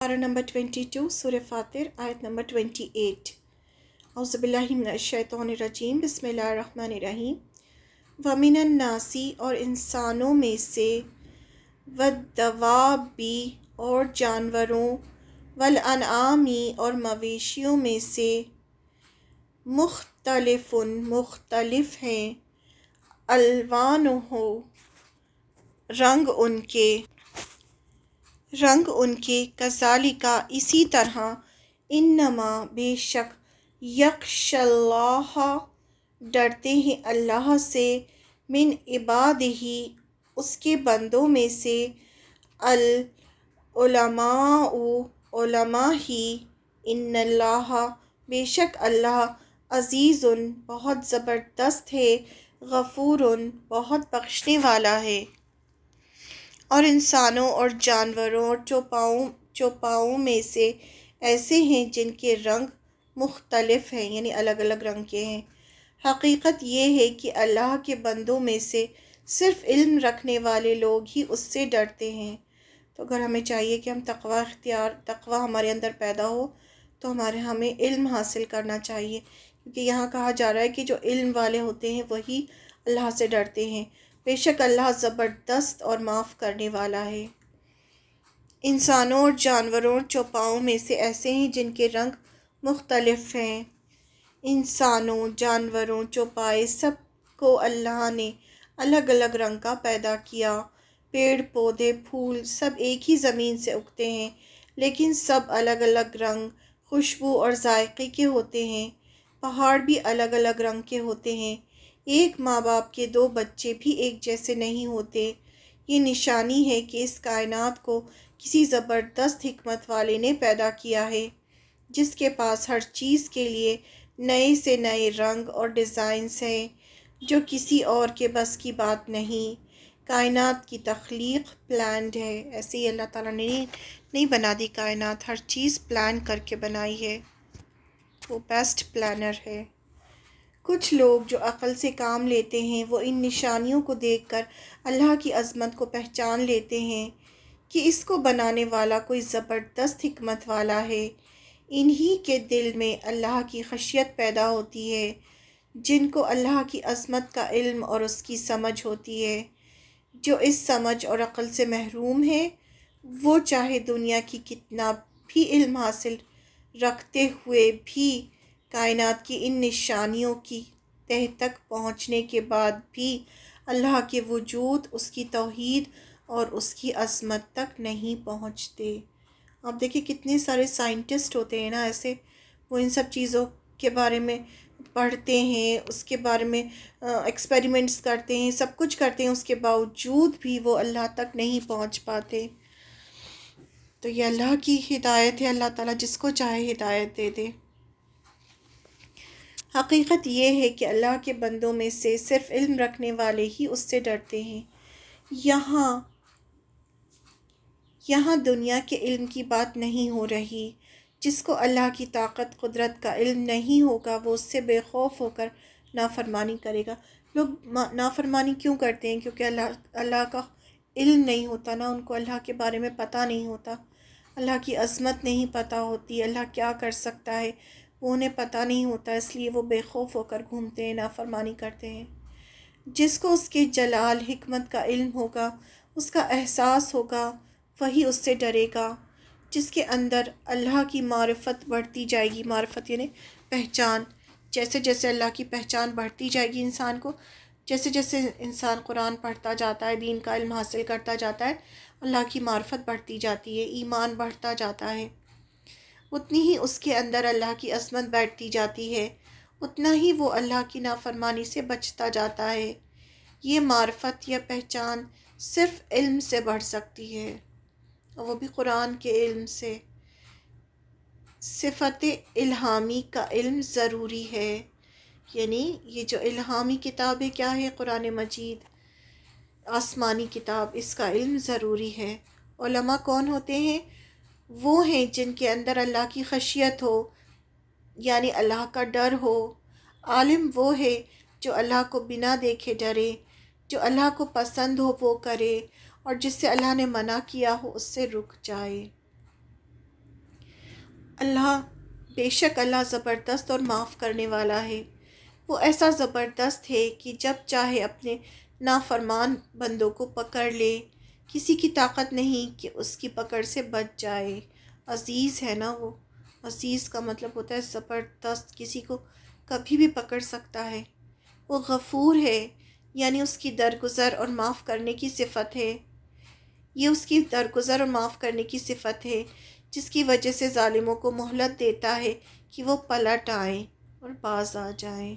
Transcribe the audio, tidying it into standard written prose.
Para number 22, Surah Fatir, ayat number 28. औज़ुबिल्लाहि मिनश्शैतानिर्रजीम, बिस्मिल्लाहिर्रहमानिर्रहीम। वमिनन नासी, और इंसानों में से, वद्दवाबी, और जानवरों, वल अनआमी, और मवेशियों में से, मुख्तलिफुन, मुख्तलिफ हैं, अल्वानुहु, रंग उनके कज़ालिका, इसी तरह, इन्नमा, बेशक, यख्शल्लाह, डरते हैं अल्लाह से, मिन इबादिही, उसके बंदों में से, अल उलमाउ, उलमा ही, इन्नल्लाह, बेशक अल्लाह, अज़ीज़ुन, बहुत ज़बरदस्त है, गफ़ूरुन, बहुत बख्शने वाला है। और इंसानों और जानवरों और चौपाओं में से ऐसे हैं जिनके रंग मुख्तलिफ हैं, यानी अलग अलग रंग के हैं। हकीकत ये है कि अल्लाह के बंदों में से सिर्फ़ इल्म रखने वाले लोग ही उससे डरते हैं। तो अगर हमें चाहिए कि हम तक़वा हमारे अंदर पैदा हो, तो हमें इल्म हासिल करना चाहिए, क्योंकि यहाँ कहा जा रहा है कि जो इल्म वाले होते हैं वही अल्लाह से डरते हैं। बेशक अल्लाह ज़बरदस्त और माफ़ करने वाला है। इंसानों और जानवरों और चौपाओं में से ऐसे हैं जिनके रंग मुख्तलिफ हैं। इंसानों, जानवरों, चौपाए, सब को अल्लाह ने अलग अलग रंग का पैदा किया। पेड़ पौधे, फूल, सब एक ही ज़मीन से उगते हैं, लेकिन सब अलग अलग रंग, खुशबू और जायके के होते हैं। पहाड़ भी अलग अलग रंग के होते हैं। एक माँ बाप के दो बच्चे भी एक जैसे नहीं होते। ये निशानी है कि इस कायनात को किसी ज़बरदस्त हिकमत वाले ने पैदा किया है, जिसके पास हर चीज़ के लिए नए से नए रंग और डिज़ाइंस हैं, जो किसी और के बस की बात नहीं। कायनात की तख्लीक प्लान्ड है। ऐसे ही अल्लाह ताला ने नहीं बना दी कायनात, हर चीज़ प्लान करके बनाई है। वो बेस्ट प्लानर है। कुछ लोग जो अक़ल से काम लेते हैं, वो इन निशानियों को देखकर अल्लाह की अज़मत को पहचान लेते हैं कि इसको बनाने वाला कोई ज़बरदस्त हिकमत वाला है। इन्हीं के दिल में अल्लाह की खशियत पैदा होती है। जिनको अल्लाह की अज़मत का इल्म और उसकी समझ होती है। जो इस समझ और अक़ल से महरूम है, वो चाहे दुनिया की कितना भी इल्म हासिल रखते हुए भी कायनात की इन निशानियों की तह तक पहुँचने के बाद भी अल्लाह के वजूद, उसकी तौहीद और उसकी अज़मत तक नहीं पहुँचते। आप देखिए कितने सारे साइंटिस्ट होते हैं ना ऐसे, वो इन सब चीज़ों के बारे में पढ़ते हैं, उसके बारे में एक्सपेरिमेंट्स करते हैं, सब कुछ करते हैं, उसके बावजूद भी वो अल्लाह तक नहीं पहुँच पाते। तो ये अल्लाह की हिदायत है, अल्लाह ताला जिसको चाहे हिदायत दे दे। हकीकत ये है कि अल्लाह के बंदों में से सिर्फ़ इल्म रखने वाले ही उससे डरते हैं। यहाँ दुनिया के इल्म की बात नहीं हो रही। जिसको अल्लाह की ताकत कुदरत का इल्म नहीं होगा, वो उससे बेखौफ होकर नाफरमानी करेगा। लोग नाफरमानी क्यों करते हैं? क्योंकि अल्लाह का इल्म नहीं होता ना, उनको अल्लाह के बारे में पता नहीं होता, अल्लाह की अज़मत नहीं पता होती, अल्लाह क्या कर सकता है वो उन्हें पता नहीं होता, इसलिए वो बेखौफ होकर घूमते हैं, नाफरमानी करते हैं। जिसको उसके जलाल हिकमत का इल्म होगा, उसका एहसास होगा, वही उससे डरेगा। जिसके अंदर अल्लाह की मारिफत बढ़ती जाएगी, मारिफत यानी पहचान, जैसे जैसे अल्लाह की पहचान बढ़ती जाएगी इंसान को, जैसे जैसे इंसान कुरान पढ़ता जाता है, दीन का इल्म हासिल करता जाता है, अल्लाह की मारिफत बढ़ती जाती है, ईमान बढ़ता जाता है, उतनी ही उसके अंदर अल्लाह की अज़मत बैठती जाती है, उतना ही वो अल्लाह की नाफरमानी से बचता जाता है। ये मारिफत या पहचान सिर्फ़ इल्म से बढ़ सकती है, और वो भी कुरान के इल्म से। सिफ़त इल्हामी का इल्म ज़रूरी है, यानी ये जो इल्हामी किताब है क्या है? कुरान मजीद, आसमानी किताब, इसका इल्म ज़रूरी है। उलमा कौन होते हैं? वो हैं जिनके अंदर अल्लाह की खशियत हो, यानी अल्लाह का डर हो। आलिम वो है जो अल्लाह को बिना देखे डरे, जो अल्लाह को पसंद हो वो करे, और जिससे अल्लाह ने मना किया हो उससे रुक जाए। اللہ بے شک اللہ زبردست اور معاف کرنے والا ہے۔ وہ ایسا زبردست ہے کہ جب چاہے اپنے نافرمان بندوں کو پکڑ لے، کسی کی طاقت نہیں کہ اس کی پکڑ سے بچ جائے۔ عزیز ہے نا وہ، عزیز کا مطلب ہوتا ہے زبردست، کسی کو کبھی بھی پکڑ سکتا ہے۔ وہ غفور ہے، یعنی اس کی درگزر اور معاف کرنے کی صفت ہے۔ یہ اس کی درگزر اور معاف کرنے کی صفت ہے جس کی وجہ سے ظالموں کو مہلت دیتا ہے کہ وہ پلٹ آئیں اور باز آ جائیں۔